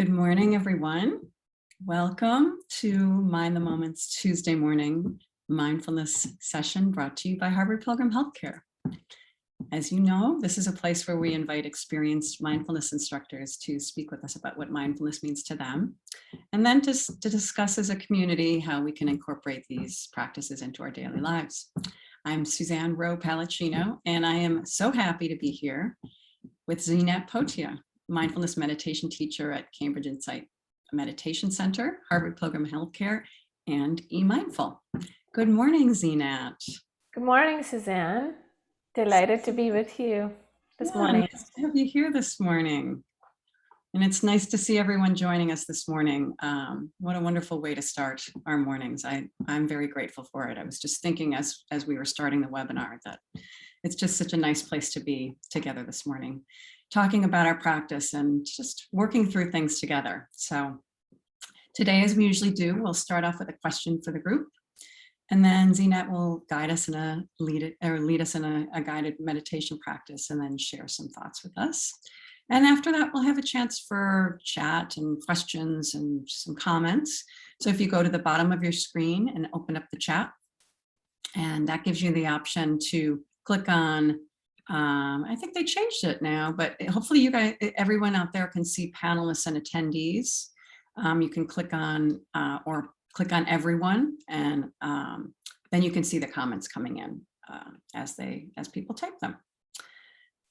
Good morning, everyone. Welcome to Mind the Moment's Tuesday morning mindfulness session brought to you by Harvard Pilgrim Healthcare. As you know, this is a place where we invite experienced mindfulness instructors to speak with us about what mindfulness means to them, and then to discuss as a community how we can incorporate these practices into our daily lives. I'm Suzanne Rowe Palacino, and I am so happy to be here with Zeenat Potia, mindfulness meditation teacher at Cambridge Insight Meditation Center, Harvard Pilgrim Healthcare, and eMindful. Good morning, Zeenat. Good morning, Suzanne. Delighted to be with you this morning. Nice to have you here this morning. And it's nice to see everyone joining us this morning. What a wonderful way to start our mornings. I'm very grateful for it. I was just thinking as we were starting the webinar that it's just such a nice place to be together this morning, talking about our practice and just working through things together. So today, as we usually do, we'll start off with a question for the group, and then Zeenat will guide us in lead us in a guided meditation practice, and then share some thoughts with us. And after that, we'll have a chance for chat and questions and some comments. So if you go to the bottom of your screen and open up the chat, and that gives you the option to click on, I think they changed it now, but hopefully you guys, everyone out there can see panelists and attendees. You can click on or click on everyone, and then you can see the comments coming in as people type them.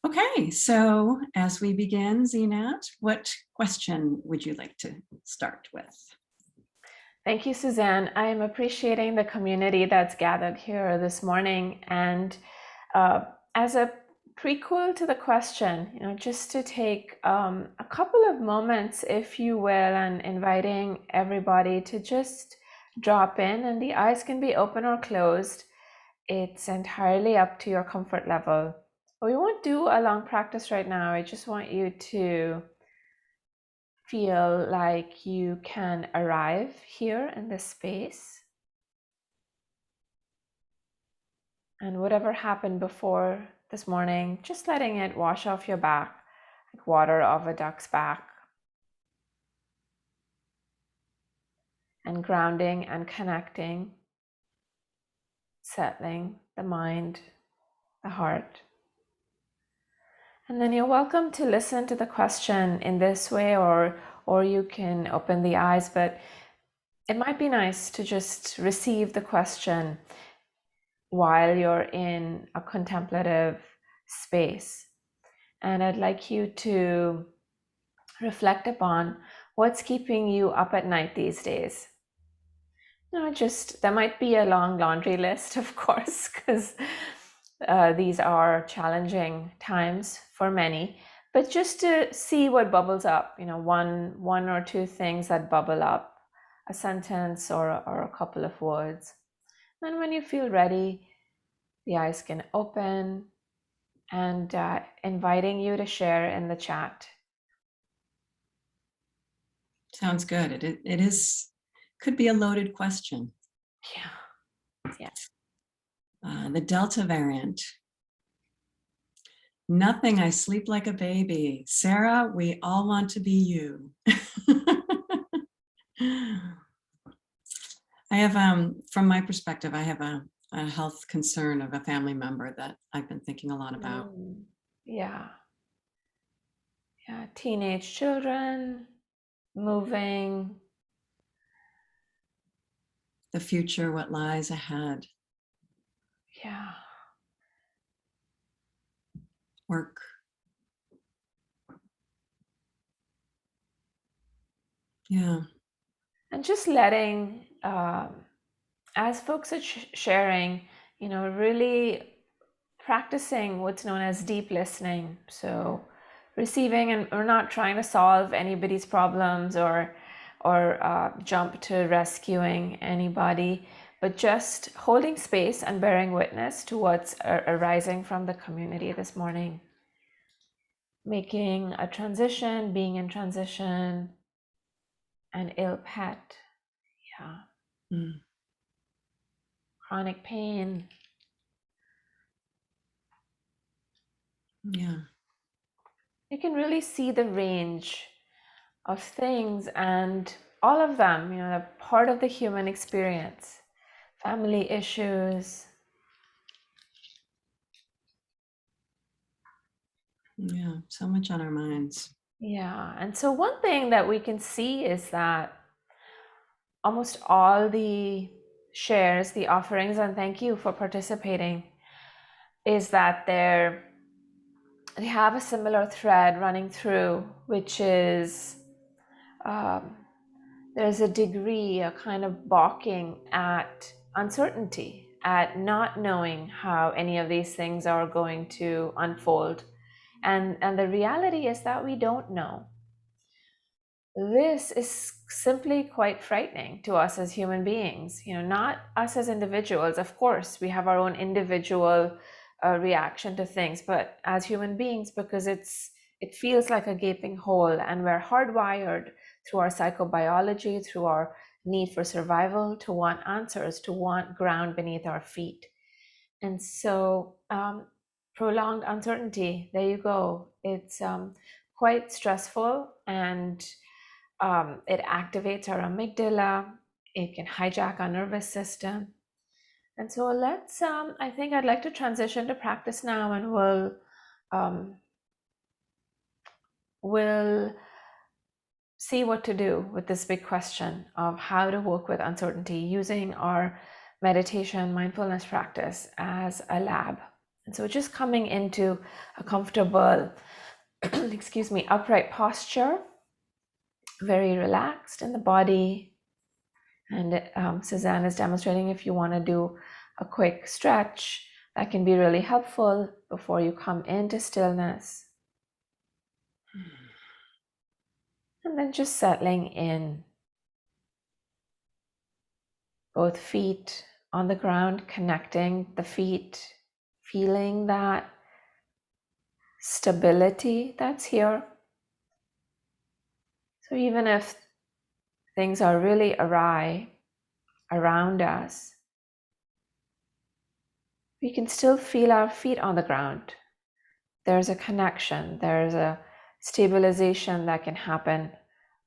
Okay, so as we begin, Zeenat, what question would you like to start with? Thank you, Suzanne. I am appreciating the community that's gathered here this morning. And as a prequel to the question, just to take a couple of moments, if you will, and inviting everybody to just drop in, and the eyes can be open or closed. It's entirely up to your comfort level. We won't do a long practice right now. I just want you to feel like you can arrive here in this space. And whatever happened before this morning, just letting it wash off your back, like water off a duck's back. And grounding and connecting, settling the mind, the heart. And then you're welcome to listen to the question in this way, or you can open the eyes, but it might be nice to just receive the question while you're in a contemplative space. And I'd like you to reflect upon what's keeping you up at night these days. There might be a long laundry list, of course, because these are challenging times for many, but just to see what bubbles up, one or two things that bubble up, a sentence or a couple of words. And when you feel ready, the eyes can open, and inviting you to share in the chat. Sounds good. It is, could be a loaded question. Yeah. The Delta variant. Nothing, I sleep like a baby. Sarah, we all want to be you. I have, from my perspective, I have a health concern of a family member that I've been thinking a lot about. Yeah. Teenage children, moving. The future, what lies ahead. Yeah. Work. Yeah. And just letting, as folks are sharing, really practicing what's known as deep listening. So receiving, and we're not trying to solve anybody's problems or jump to rescuing anybody, but just holding space and bearing witness to what's arising from the community this morning. Making a transition, being in transition, an ill pet, chronic pain. Yeah. You can really see the range of things, and all of them, they're part of the human experience. Family issues. Yeah, so much on our minds. Yeah, and so one thing that we can see is that almost all the shares, the offerings, and thank you for participating, is that they have a similar thread running through, which is there's a degree, a kind of balking at uncertainty, at not knowing how any of these things are going to unfold. And the reality is that we don't know. This is simply quite frightening to us as human beings, not us as individuals. Of course, we have our own individual reaction to things, but as human beings, because it feels like a gaping hole, and we're hardwired through our psychobiology, through our need for survival, to want answers, to want ground beneath our feet. And so prolonged uncertainty, there you go. It's quite stressful, and it activates our amygdala. It can hijack our nervous system. And so I think I'd like to transition to practice now, and we'll see what to do with this big question of how to work with uncertainty using our meditation mindfulness practice as a lab. And so just coming into a comfortable, upright posture, very relaxed in the body. And Suzanne is demonstrating if you want to do a quick stretch, that can be really helpful before you come into stillness. And then just settling in. Both feet on the ground, connecting the feet, feeling that stability that's here. So even if things are really awry around us, we can still feel our feet on the ground. There's a connection, there's a stabilization that can happen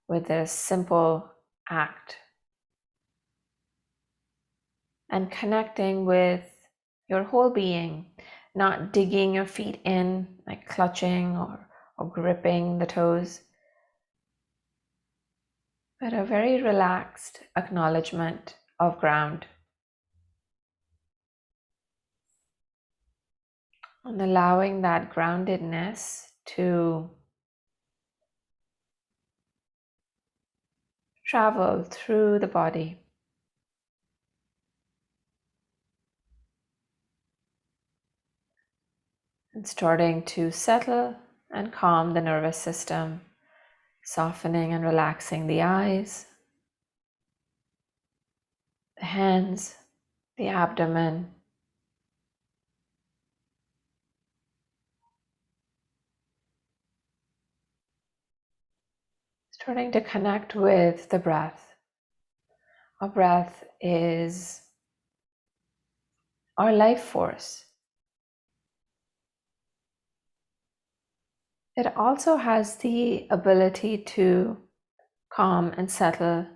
with this simple act. And connecting with your whole being, not digging your feet in, like clutching or gripping the toes, but a very relaxed acknowledgement of ground. And allowing that groundedness to travel through the body. And starting to settle and calm the nervous system, softening and relaxing the eyes, the hands, the abdomen. Starting to connect with the breath. Our breath is our life force. It also has the ability to calm and settle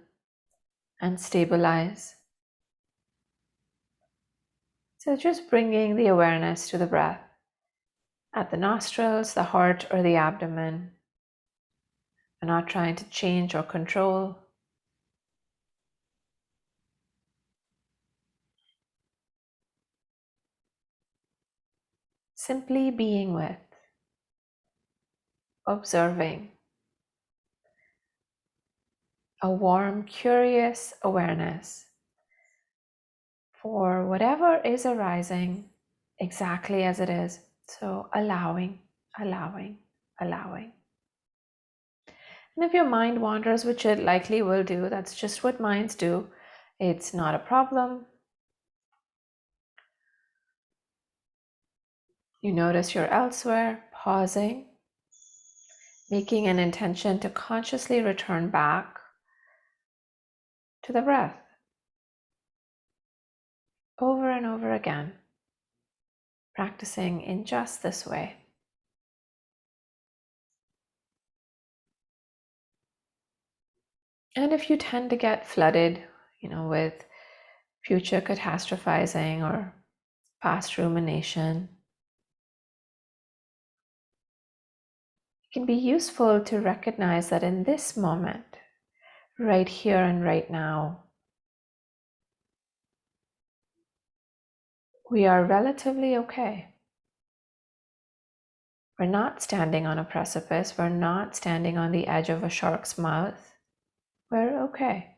and stabilize. So just bringing the awareness to the breath at the nostrils, the heart, or the abdomen. We're not trying to change or control. Simply being with, observing. A warm, curious awareness for whatever is arising exactly as it is. So allowing. And if your mind wanders, which it likely will do, that's just what minds do. It's not a problem. You notice you're elsewhere, pausing, making an intention to consciously return back to the breath over and over again, practicing in just this way. And if you tend to get flooded, with future catastrophizing or past rumination, it can be useful to recognize that in this moment, right here and right now, we are relatively okay. We're not standing on a precipice. We're not standing on the edge of a shark's mouth. We're okay.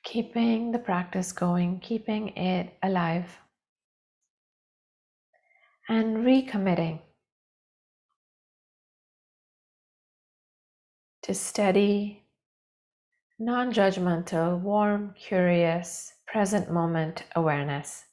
Keeping the practice going, keeping it alive, and recommitting to steady, non-judgmental, warm, curious, present moment awareness.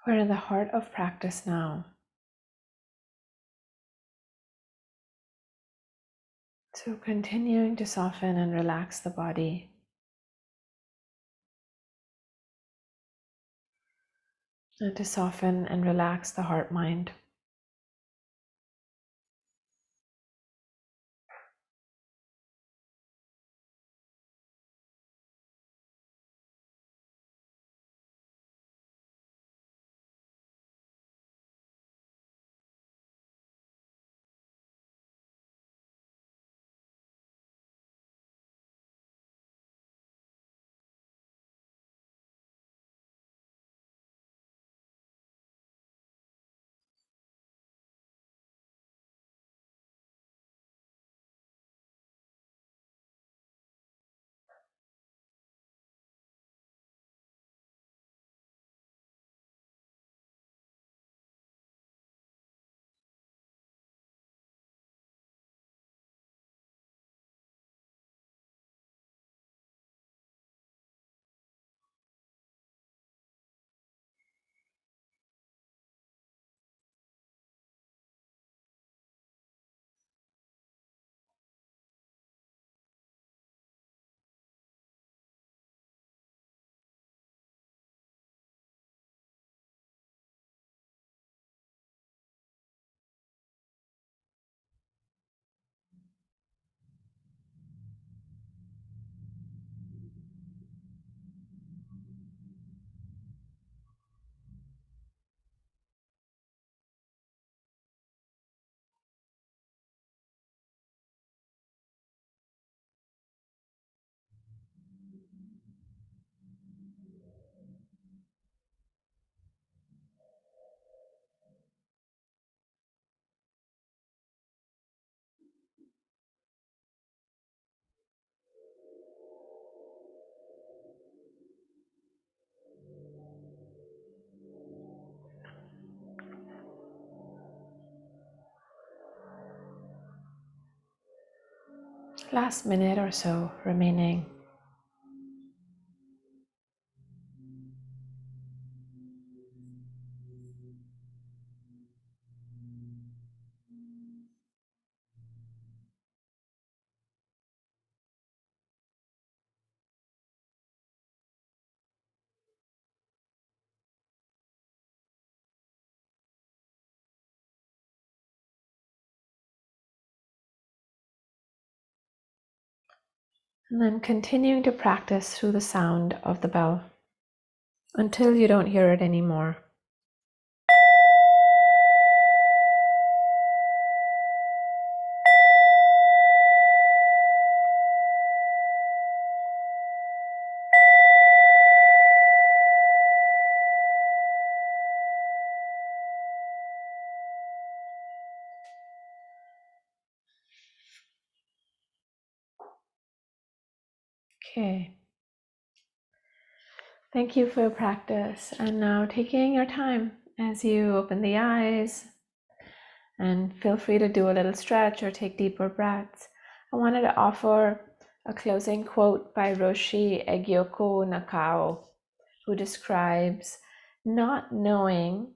We're in the heart of practice now. So continuing to soften and relax the body. And to soften and relax the heart mind. Last minute or so remaining. And then continuing to practice through the sound of the bell until you don't hear it anymore. Okay. Thank you for your practice. And now taking your time as you open the eyes, and feel free to do a little stretch or take deeper breaths. I wanted to offer a closing quote by Roshi Egyoku Nakao, who describes not knowing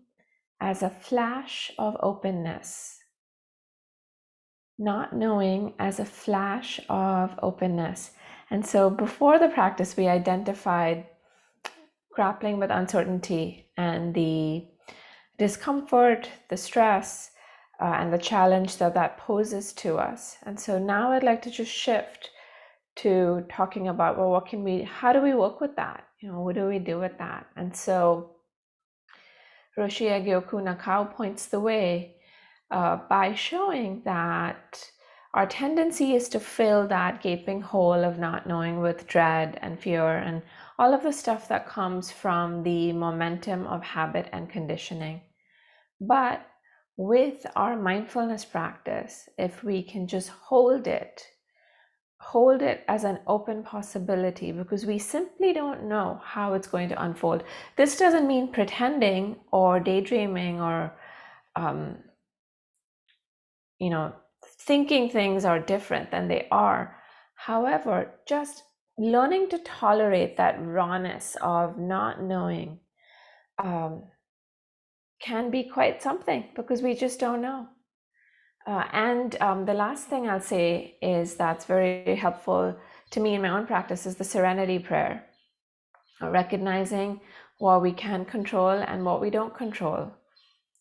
as a flash of openness. Not knowing as a flash of openness. And so before the practice, we identified grappling with uncertainty and the discomfort, the stress, and the challenge that that poses to us. And so now I'd like to just shift to talking about, well, how do we work with that? What do we do with that? And so Roshi Egyoku Nakao points the way by showing that our tendency is to fill that gaping hole of not knowing with dread and fear and all of the stuff that comes from the momentum of habit and conditioning. But with our mindfulness practice, if we can just hold it as an open possibility, because we simply don't know how it's going to unfold. This doesn't mean pretending or daydreaming or thinking things are different than they are. However, just learning to tolerate that rawness of not knowing can be quite something, because we just don't know. And the last thing I'll say is that's very helpful to me in my own practice is the serenity prayer, recognizing what we can control and what we don't control.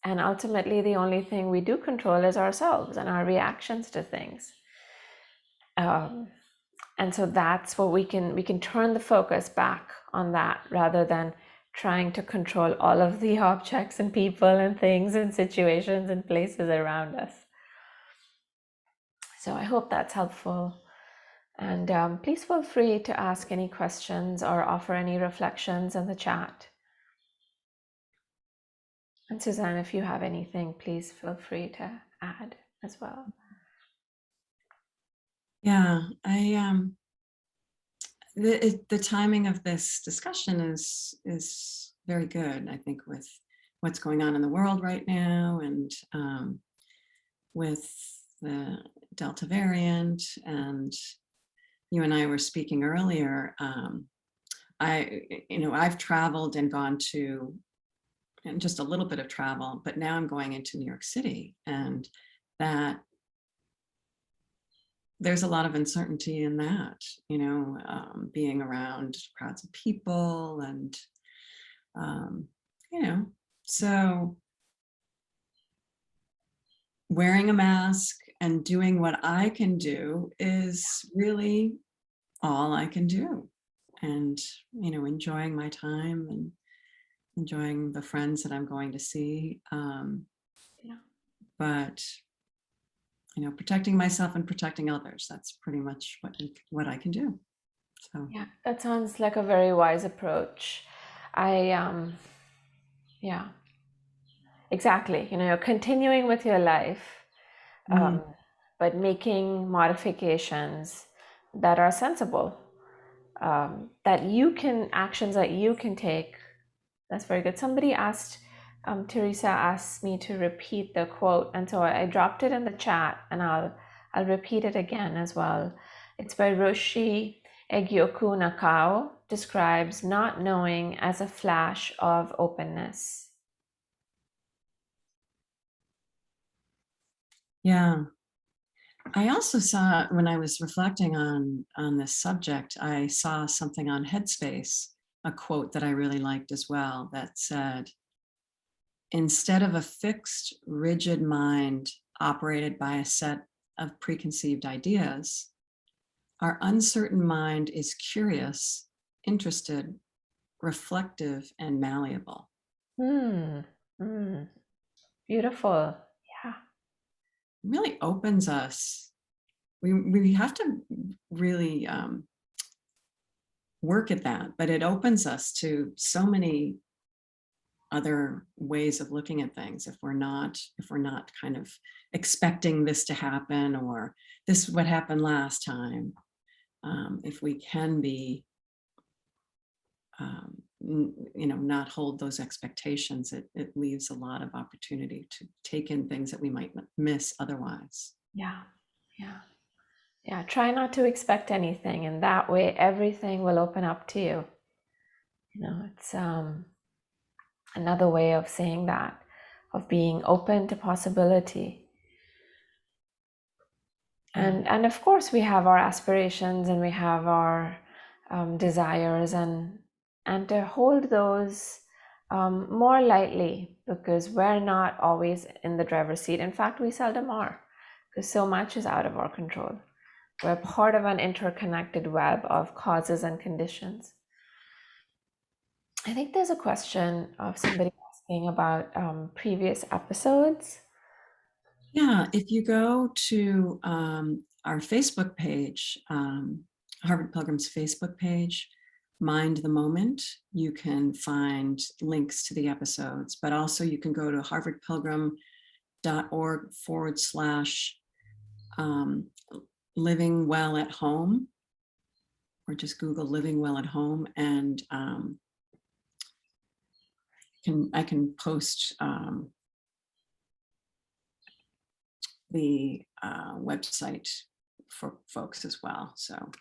And ultimately, the only thing we do control is ourselves and our reactions to things. And so that's what we can turn the focus back on that, rather than trying to control all of the objects and people and things and situations and places around us. So I hope that's helpful. And please feel free to ask any questions or offer any reflections in the chat. And Suzanne, if you have anything, please feel free to add as well. Yeah, the timing of this discussion is very good, I think, with what's going on in the world right now, and with the Delta variant. And you and I were speaking earlier. I've traveled and gone to, and just a little bit of travel, but now I'm going into New York City, and that there's a lot of uncertainty in that, being around crowds of people, and, so wearing a mask and doing what I can do is really all I can do. And, enjoying my time and enjoying the friends that I'm going to see. But protecting myself and protecting others, that's pretty much what I can do. So yeah, that sounds like a very wise approach. Yeah, exactly. You're continuing with your life, but making modifications that are sensible, actions that you can take. That's very good. Somebody asked, Teresa asked me to repeat the quote, and so I dropped it in the chat, and I'll repeat it again as well. It's by Roshi Egyoku Nakao, describes not knowing as a flash of openness. yeah. I also saw, when I was reflecting on this subject, I saw something on Headspace, a quote that I really liked as well, that said, instead of a fixed, rigid mind operated by a set of preconceived ideas, our uncertain mind is curious, interested, reflective, and malleable. Beautiful. Yeah. It really opens us. We have to really work at that, but it opens us to so many other ways of looking at things if we're not kind of expecting this to happen, or this is what happened last time. If we can be not hold those expectations, it leaves a lot of opportunity to take in things that we might miss otherwise. Yeah, try not to expect anything, and that way everything will open up to you. It's another way of saying that, of being open to possibility. And of course we have our aspirations and we have our desires, and to hold those more lightly, because we're not always in the driver's seat. In fact, we seldom are, because so much is out of our control. We're part of an interconnected web of causes and conditions. I think there's a question of somebody asking about previous episodes. Yeah, if you go to our Facebook page, Harvard Pilgrim's Facebook page, MindtheMoment, you can find links to the episodes, but also you can go to harvardpilgrim.org/living well at home, or just Google living well at home, and I can post the website for folks as well. So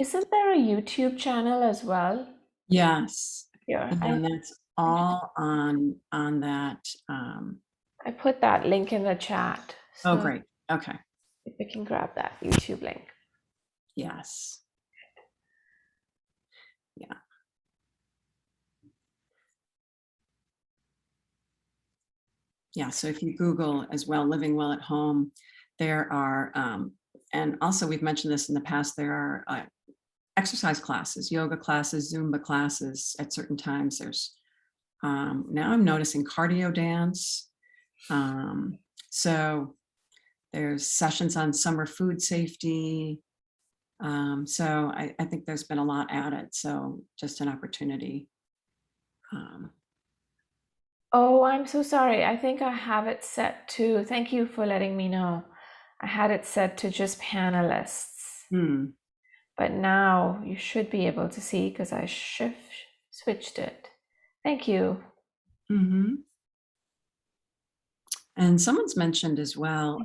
Isn't there a YouTube channel as well? Yes. Here, And that's all on that. I put that link in the chat. Oh, So great. Okay. if we can grab that YouTube link. Yes. Yeah. Yeah. So if you Google as well, living well at home, there are, and also we've mentioned this in the past, there are exercise classes, yoga classes, Zumba classes at certain times. There's now I'm noticing cardio dance. So there's sessions on summer food safety. So I think there's been a lot added. So just an opportunity. Oh, I'm so sorry. I think I have it set to, thank you for letting me know. I had it set to just panelists. But now you should be able to see because I switched it. Thank you. Mm-hmm. And someone's mentioned as well,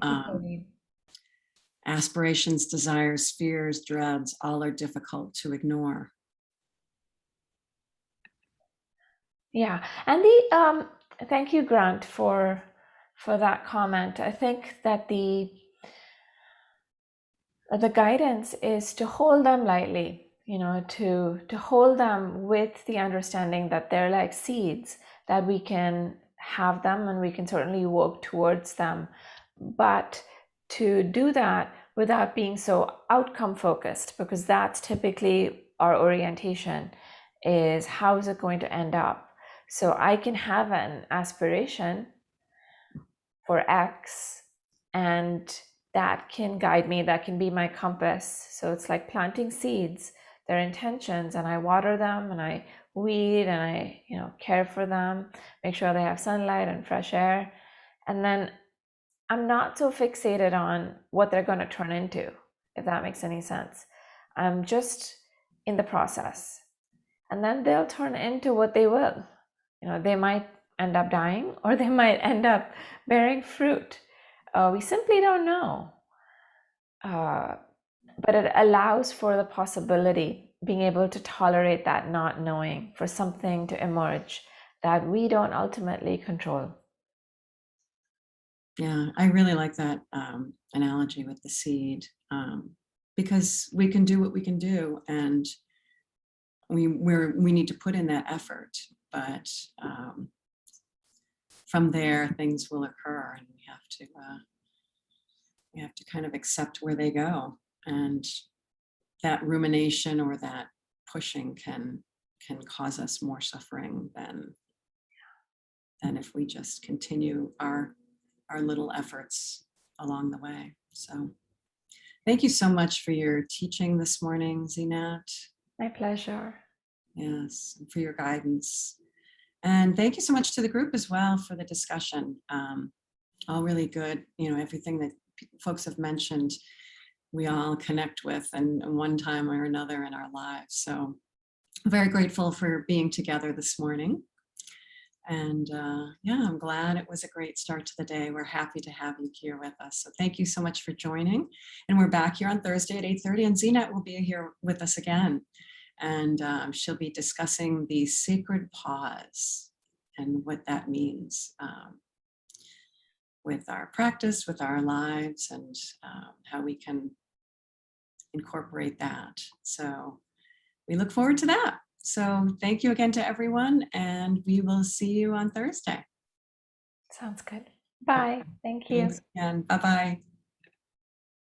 aspirations, desires, fears, dreads, all are difficult to ignore. Yeah, and the thank you, Grant, for that comment. I think that the guidance is to hold them lightly, to hold them with the understanding that they're like seeds, that we can have them and we can certainly work towards them, but to do that without being so outcome focused, because that's typically our orientation, is how is it going to end up. So I can have an aspiration for X, and that can guide me, that can be my compass. So it's like planting seeds, their intentions, and I water them and I weed and I care for them, make sure they have sunlight and fresh air. And then I'm not so fixated on what they're going to turn into, if that makes any sense. I'm just in the process. And then they'll turn into what they will. They might end up dying or they might end up bearing fruit. We simply don't know. But it allows for the possibility, being able to tolerate that not knowing, for something to emerge that we don't ultimately control. Yeah, I really like that analogy with the seed, because we can do what we can do, and we need to put in that effort. But from there, things will occur, and we have to kind of accept where they go. And that rumination or that pushing can cause us more suffering than if we just continue our little efforts along the way. So thank you so much for your teaching this morning, Zeenat. My pleasure. Yes, and for your guidance. And thank you so much to the group as well for the discussion. All really good, everything that folks have mentioned, we all connect with in one time or another in our lives. So very grateful for being together this morning. And yeah, I'm glad it was a great start to the day. We're happy to have you here with us. So thank you so much for joining. And we're back here on Thursday at 8:30, and Zeenat will be here with us again. And she'll be discussing the sacred pause and what that means with our practice, with our lives, and how we can incorporate that. So we look forward to that. So thank you again to everyone, and we will see you on Thursday. Sounds good. Bye. Thank you. Thanks again. Bye-bye.